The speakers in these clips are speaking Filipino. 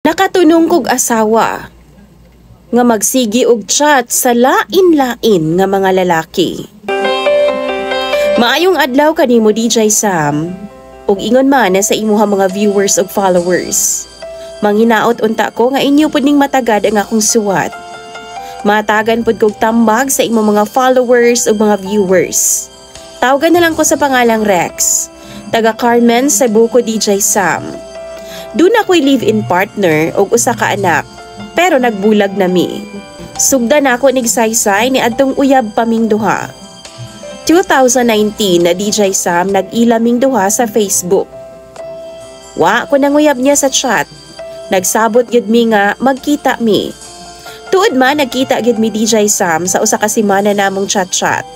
Nakatunong kog asawa nga magsigi og chat sa lain-lain nga mga lalaki. Maayong adlaw kanimo DJ Sam ug ingon man sa imuha mga viewers ug followers. Manginaot unta ko nga inyo pud ning matagad ang akong suwat. Matagan pud kog tambag sa imong mga followers ug mga viewers. Tawagan na lang ko sa pangalang Rex, taga Carmen, Cebu ko DJ Sam. Doon ako'y live-in partner o usa ka anak, pero nagbulag na mi. Sugdan ako nigsaysay ni adtong uyab paming duha. 2019 na DJ Sam nag-ilaming duha sa Facebook. Wa ko nang uyab niya sa chat. Nagsabot gyud mi nga magkita mi. Tuod man nagkita gyud mi DJ Sam sa usa ka semana namong chat-chat.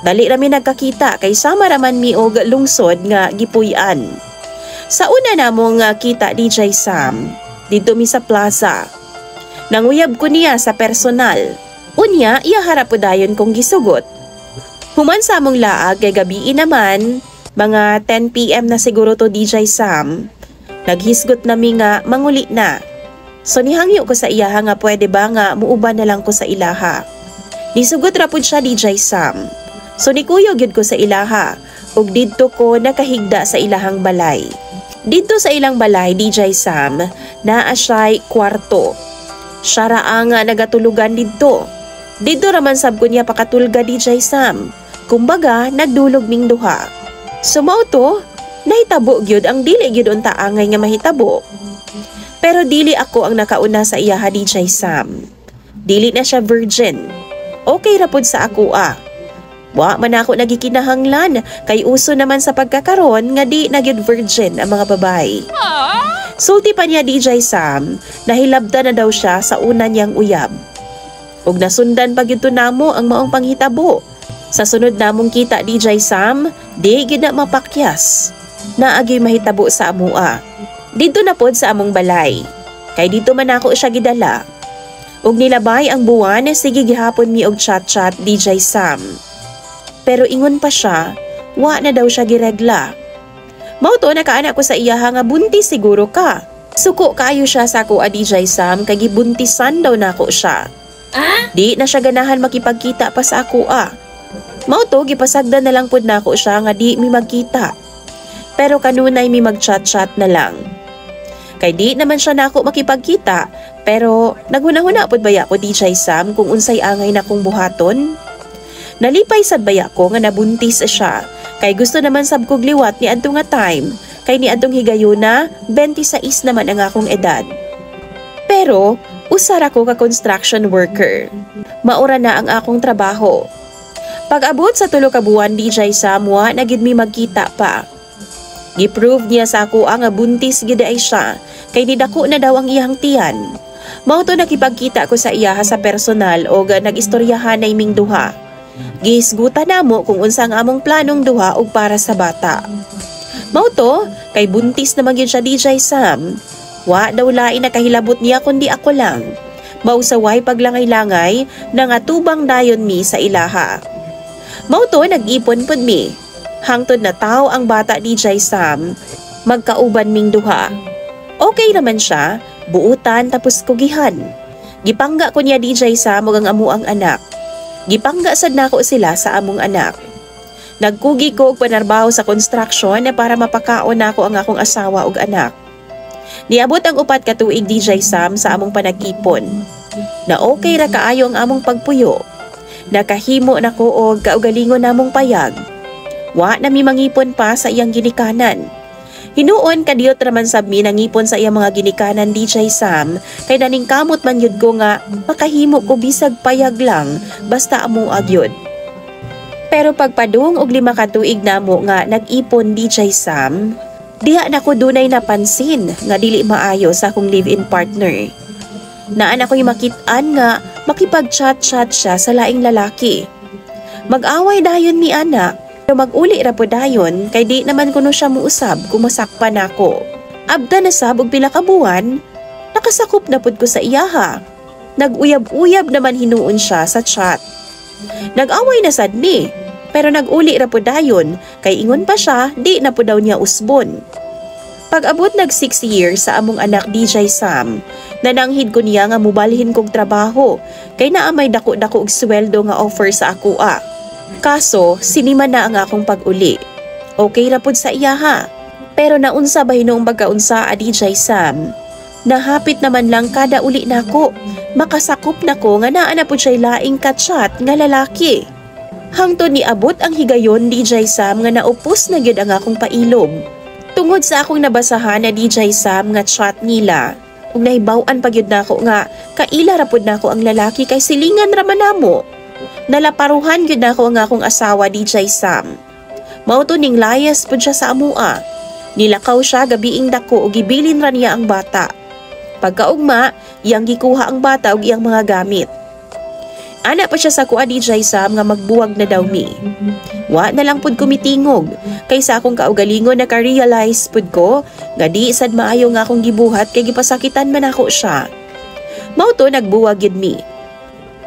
Dali ra mi nagkakita kay sama raman mi og lungsod nga gipuy-an. Sa una namong kita DJ Sam, dito mi sa plaza. Nanguyab ko niya sa personal. Unya, iya harap po dayon kong gisugot. Human sa among laag kay gabi naman, mga 10 PM na siguro to DJ Sam. Naghisgot nami nga manguli na. So nihangyo ko sa iyaha nga pwede ba nga muuban na lang ko sa ilaha. Nisugot ra pud siya DJ Sam. So nikuyog yun ko sa ilaha ug didto ko nakahigda sa ilahang balay. Dito sa ilang balay, DJ Sam, naa siya'y kwarto. Siya ra ang nagatulugan dito. Dito raman sab ko niya pakatulga DJ Sam. Kumbaga, nagdulog ming duha. Sumaw to, nahitabo gyud ang dili gyud unta angay nga mahitabo. Pero dili ako ang nakauna sa iyaha DJ Sam. Dili na siya virgin. Okay ra pud sa ako Wa man ako nagikinahanglan kay uso naman sa pagkakaron nga di nagyud virgin ang mga babae. Sulti pa niya DJ Sam, nahilabda na daw siya sa una niyang uyab. Ug nasundan pa gyud namo ang maong panghitabo. Sa sunod namong kita DJ Sam, di gyud na mapakyas. Naagi mahitabo sa amua. Dito na pod sa among balay. Kay dito man ako siya gidala. Ug nilabay ang buwan, sige gihapon mi og chat-chat DJ Sam. Pero ingon pa siya, wa na daw siya giregla. Mao to nakaanak ko sa iyaha nga buntis siguro ka. Suko kaayo siya sa ako DJ Sam kay gibuntisan daw nako siya. Di na siya ganahan makipagkita pa sa ako Mao to gipasagdan na lang pud nako siya nga di mi magkita. Pero kanunay mi mag-chat-chat na lang. Kay di naman siya nako makipagkita, pero naghunahuna pud baya ko DJ Sam kung unsay angay na kong buhaton. Nalipay sad baya ko nga nabuntis siya, kay gusto naman sab kog liwat ni adto nga time, kay ni adtong higayuna, 26 naman ang akong edad. Pero, usar ako ka construction worker. Maura na ang akong trabaho. Pag-abot sa 3 ka buwan DJ Sam, wa na gid mi magkita pa. Giprove niya sa ako nga buntis gid ay siya, kay nidako na daw ang iyang tiyan. Mao to nakipagkita ko sa iyaha sa personal o nag-istoryahan na iming duha. Gihisgutan namo kung unsa ang among planong duha og para sa bata. Mao to, kay buntis naman gyud siya DJ Sam. Wa daw lain nakahilabot niya kundi ako lang. Mao sa way paglangay-langay nangatubang dayon mi sa ilaha. Mao to nag-ipon pud mi. Hangtod na taw ang bata DJ Sam, magkauban ming duha. Okay naman siya, buutan tapos kugihan. Gipangga ko niya DJ Sam ug ang amuang anak. Gipangga sad nako sila sa among anak. Nagkugi ko og panarbaho sa construction para mapakaon nako ang akong asawa ug anak. Niabot ang 4 ka tuig DJ Sam sa among panag-ipon. Na okay ra kaayo ang among pagpuyo. Nakahimo nako og kaugalingon namong payag. Wa na mi mangipon pa sa iyang ginikanan. Hinuon kadiyot raman sab mi nangipon sa iyang mga ginikanan DJ Sam, kay naningkamot man yun ko nga makahimo ko bisag payag lang basta amo agyod. Pero pagpadung og 5 ka tuig namo nga nag-ipon DJ Sam, diha na ko dunay napansin nga dili maayo sa akong live-in partner. Naan ako'y makit-an nga makipag-chat-chat siya sa laing lalaki. Mag-away dayon mi anak. Mag-uli ra po dayon kay di naman kuno siya muusab kung masakpan ako. Abda na sab og pila ka buwan, nakasakop na pud ko sa iyaha. Nag-uyab-uyab naman hinuon siya sa chat. Nag-away na sad mi, pero nag-uli ra po dayon kay ingon pa siya di na po daw niya usbon. Pag-abot nag 6 years sa among anak DJ Sam, nananghid ko niya nga mubalhin kog trabaho kay naa may dako-dako og sweldo nga offer sa akoa. Kaso sinima na ang akong pag-uli. Okay ra pud sa iya ha. Pero naunsa ba hinoong pagkaunsa a DJ Sam? Nahapit naman lang kada uli nako. Makasakop nako nga naa na pud siya laing katsyat nga lalaki. Hangtod ni abot ang higayon DJ Sam nga naupos na gyud ang akong pailog. Tungod sa akong nabasahan na DJ Sam nga chat nila, ug nahibaw-an pa gyud nako nga kaila ra pud nako ang lalaki kay silingan ra man namo. Nalaparuhan gyud nako ang akong asawa DJ Sam. Mao to ning layas pud siya sa amua. Nilakaw siya gabiing dako ug gibilin ra niya ang bata. Pagkaugma, iyang gikuha ang bata ug iyang mga gamit. Ana pa siya sa kuha DJ Sam nga magbuwag na daw mi. Wa na lang pud kumitingog kaysa akong kaugalingon naka-realize pud ko nga di sad maayo nga akong gibuhat kay gipasakitan man ako siya. Mao to nagbuwag gyud mi.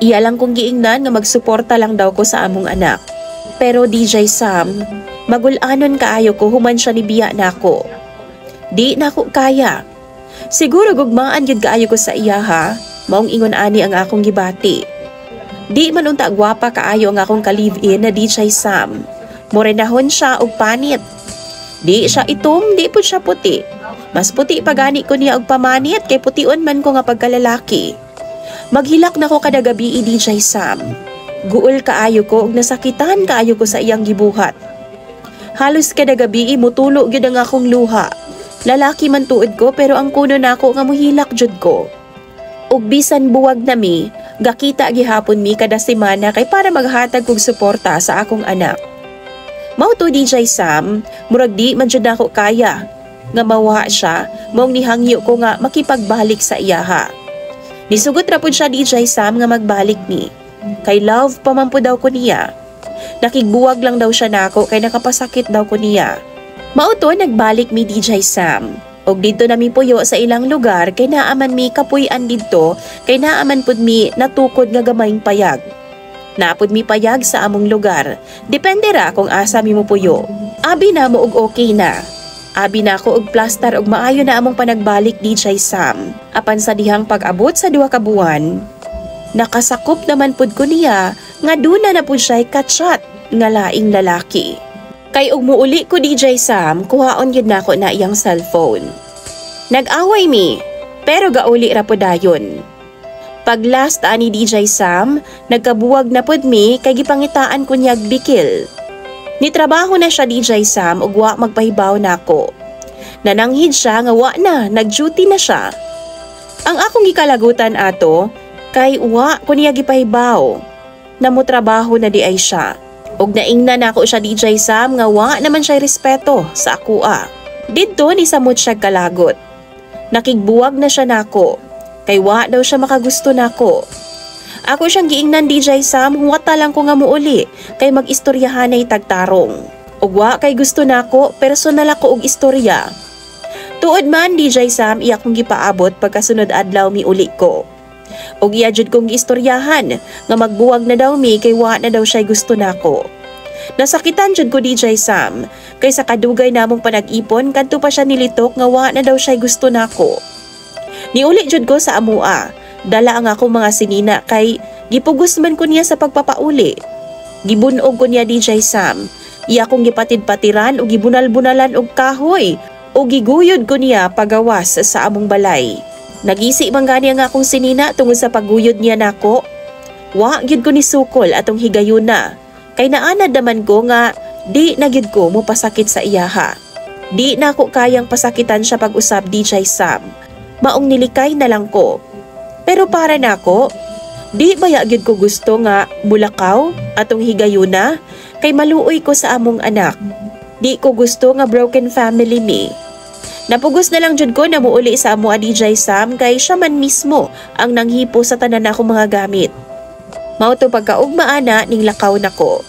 Iya lang kong giingnan nga magsuporta lang daw ko sa among anak. Pero DJ Sam, magul-anon kaayo ko human siya ni biya nako. Di nako kaya. Siguro gugmaan gyud kaayo ko sa iya ha. Maong ingon ani ang akong gibati. Di man unta gwapa kaayo ang akong ka-live-in na DJ Sam. Morenahon siya og panit. Di siya itom, di pud siya puti. Mas puti pa gani ko niya og pamanit kay pution man ko nga pagkalalaki. Maghilak na ko kada gabi DJ Sam. Guol kaayo ko ug nasakitan kaayo ko sa iyang gibuhat. Halos kada gabi mutulo gyud ang akong luha. Lalaki man tuod ko pero ang kuno nako nga mohilak jud ko. Ug bisan buwag na mi, gakita gihapon mi kada semana kay para maghatag kog suporta sa akong anak. Mao to DJ Sam, murag di man jud nako kaya. Nga mawa siya, maong nihangyo ko nga makipagbalik sa iya ha. Nisugot ra pud siya DJ Sam nga magbalik ni. Kay love pa man po daw ko niya. Nakigbuwag lang daw siya nako kay nakapasakit daw ko niya. Mao to nagbalik mi DJ Sam. Og dito na mi puyo sa ilang lugar kay naaman mi kapuy-an didto kay naaman pud mi natukod nga gamayng payag. Napud mi payag sa among lugar. Depende ra kung asa mi mo puyo. Abi na mo og okay na. Abi na ako og plaster og maayo na among panagbalik DJ Sam. Apan sa dihang pag-abot sa 2 ka buwan, nakasakop naman pud ko niya nga duna na pud siya katsyat nga laing lalaki. Kay ug muuli ko DJ Sam, kuhaon yun na ako na iyang cellphone. Nag-away mi, pero gauli ra po dayon. Pag last ani DJ Sam, nagkabuwag na pod mi kay gipangitaan ko niyag bikil. Nitrabaho na siya DJ Sam ug wa magpahibaw nako. Nananghid siya nga wa na, nag-duty na siya. Ang akong gikalagutan ato, kay wa ko niya gipahibaw. Namutrabaho na di ay siya. Og naingnan nako siya DJ Sam nga wa naman siya respeto sa akoa. Didto ni samot siya kalagot. Nakigbuwag na siya nako. Kay wa daw siya makagusto nako. Ako siyang giingnan DJ Sam huwata lang ko nga muuli kay mag-istoryahanay tagtarong. Og wa kay gusto nako personal ako og istorya. Tuod man DJ Sam iya kong gipaabot pagkasunod adlaw mi uli ko. Og iya jud kong istoryahan nga magbuwag na daw mi kay wa na daw siya gusto nako. Nasakitan jud ko DJ Sam kay sa kadugay namong panag-ipon kadto pa siya nilitok nga wa na daw siya gusto nako. Niuli jud ko sa amua, dala ang ako mga sinina kay gipugos man ko niya sa pagpapauli. Gibunog ko niya DJ Sam, iya kong gipatid-patiran o gibunal-bunalan og kahoy o giguyod ko niya pagawas sa among balay. Nagisi man gani ang akong sinina tungod sa pagguyod niya nako. Wa gyud ko ni sukol atong higayuna. Kay naanad naman ko nga di na gyud ko mo pasakit sa iyaha. Di na ako kayang pasakitan siya pag-usab DJ Sam. Maong nilikay na lang ko. Pero para nako, di baya gyud ko gusto nga bulakaw atong higayuna kay maluoy ko sa among anak. Di ko gusto nga broken family mi. Napugos na lang jud ko na muuli sa amo a DJ Sam kay siya man mismo ang nanghipo sa tanan akong mga gamit. Mao to pagkaugma ana ning lakaw nako.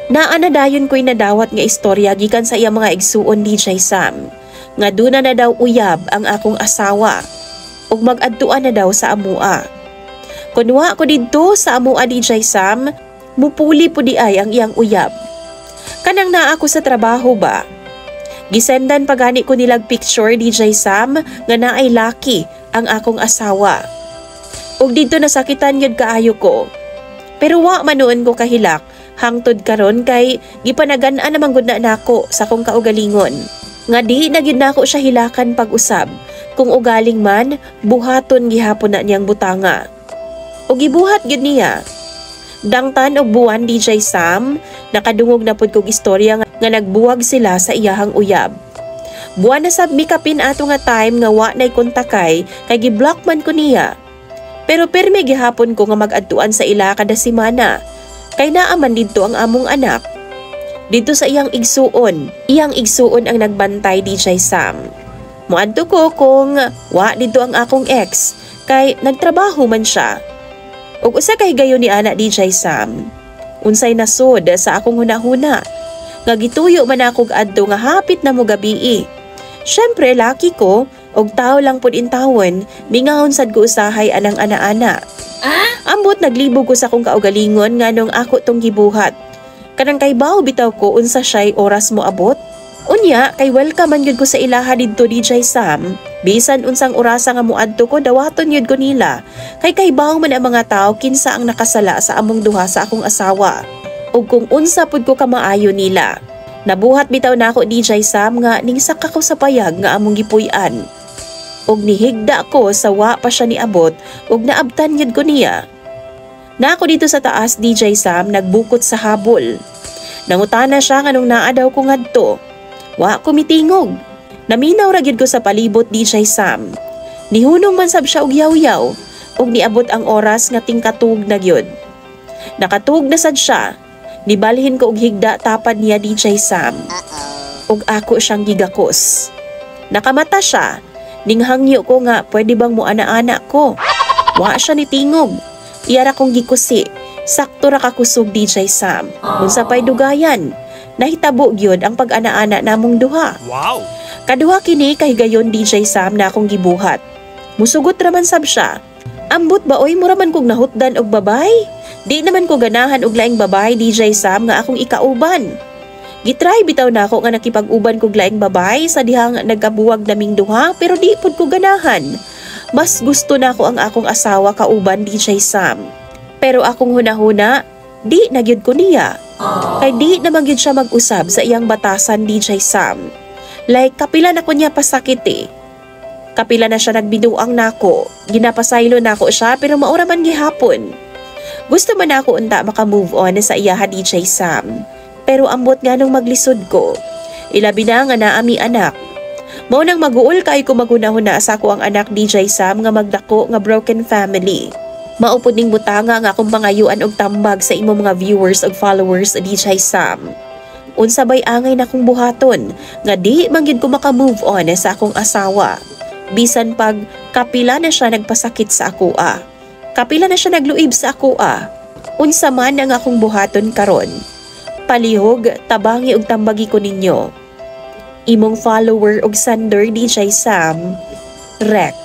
Naana dayon ko'y nadawat nga istorya gikan sa iya mga igsuon DJ Sam. Nga duna na daw uyab ang akong asawa ug mag-adtuan na daw sa amua. Kunwa ko didto sa amua DJ Sam, mupuli po di ay ang iyang uyab. Kanang naa ako sa trabaho ba? Gisendan pagani ko nilag picture DJ Sam nga naay laki ang akong asawa. Ug dito nasakitan yun kaayo ko. Pero wa manuon ko kahilak hangtod karon kay gipanagan-an namang gud na nako sa akong kaugalingon. Nga di na gyud nako siya hilakan pag-usab. Kung ugaling man, buhaton gihapon na niyang butanga. Ug gibuhat gyud niya. Dangtan og buwan DJ Sam, nakadungog na pud kog istorya nga nagbuwag sila sa iyahang uyab. Buwan na sab mikapin ato nga time nga wa nay kontakay kay giblock man ko niya. Pero perme gihapon ko nga mag-adtuan sa ila kada semana. Kay naaman didto ang among anak. Dito sa iyang igsuon ang nagbantay DJ Sam. Muadto ko kung wa didto ang akong ex kay nagtrabaho man siya. Ug usa kay gayon ni ana DJ Sam. Unsay nasod sa akong hunahuna. Nga gituyo man ako adto nga hapit na mo gabii. Syempre laki ko og tao lang pud intawon, mingahon sad ko usahay anang ana-ana. Ambot naglibog ko sa akong kaugalingon nganong ako tong gibuhat. Kanang kay bawo bitaw ko unsa siya'y oras mo abot. Unya kay welcome man gyud ko sa ilaha didto DJ Sam. Bisan unsang orasa nga muadto ko dawaton yun ko nila. Kay bawo man ang mga tao kinsa ang nakasala sa among duha sa akong asawa. Ug kung unsa pud ko kamaayo nila. Nabuhat bitaw nako DJ Sam nga ningsak ako sa payag nga among gipuy-an. Ug nihigda ko sa wa pa siya niabot ug naabtan yun ko niya. Nako dito sa taas DJ Sam nagbukot sa habol. Nangutana siya nganong naa daw ko ngadto. Wa ko mitingog. Naminaw ra gyud ko sa palibot DJ Sam. Nihunong man sab siya og yaw-yaw ug niabot ang oras nga tingkatug na gyud. Nakatug na sad siya. Nibalhin ko og higda tapad niya DJ Sam. Ug ako siyang gigakos. Nakamata siya. Ninghangyo ko nga pwede bang mo ana-ana ko. Wa siya nitingog. Iyara kong gikusi. Sakto ra kakusog DJ Sam. Unsa pay dugayan. Nahitabo gyud ang pag-ana-ana namong duha. Wow! Kaduha kini kay gayon DJ Sam na akong gibuhat. Musugot raman sab siya. Ambot ba oy mura man kog nahutdan og babay? Di naman ko ganahan og laing babay DJ Sam nga akong ikauban. Gitry bitaw nako nga nakipag-uban kog laing babay sa dihang nagkabuwag naming duha pero di pud ko ganahan. Mas gusto nako ang akong asawa kauban DJ Sam. Pero akong hunahuna, di na gyud ko niya. Kay di naman gyud siya mag-usab sa iyang batasan DJ Sam. Like kapila na ko niya pasakit eh. Kapila na siya nagbiduang nako. Ginapasaylo nako siya pero maura man gihapon. Gusto man ako unta maka-move on sa iyaha DJ Sam. Pero ambot nga nung maglisod ko. Ilabi na nga naami anak. Mao nang maguol kay ko maghunahuna sa ako ang anak DJ Sam nga magdako nga broken family. Maupod ning butanga nga akong pangayuan og tambag sa imo mga viewers ug followers DJ Sam. Unsa bay angay na kong buhaton nga di manggid ko maka-move on sa akong asawa. Bisan pag kapila na siya nagpasakit sa akoa. Kapila na siya nagluib sa akoa. Unsa man ang akong buhaton karon. Palihog, tabangi og tambagi ko ninyo. Imong follower og sender DJ Sam, Rex.